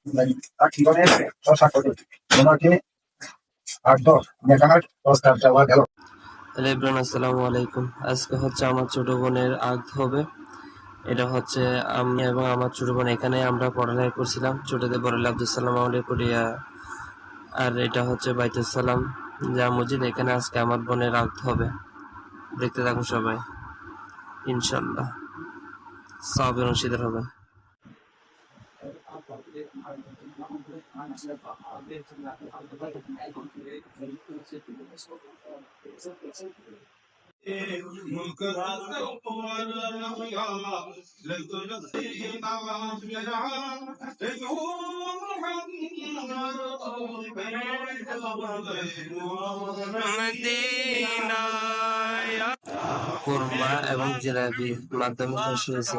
Hello everyone, আসসালামু আলাইকুম। আজকে হচ্ছে আমার ছোট বোনের আগ হবে। এটা হচ্ছে আমি এবং আমার ছোট বোন এখানে আমরা পড়ালেখা করছিলাম। ছোটতে বড় আব্দুল সালাম আমাদের পড়িয়া, আর এটা হচ্ছে বাইতুল সালাম যা মসজিদ। এখানে আজকে আমার বোনের আগ হবে। দেখতে থাকুন সবাই, ইনশাল্লাহ সওয়াব এবং অংশীদার হবেন। কোরমা এবং জিলাপির মাধ্যমে শেষ হয়েছে।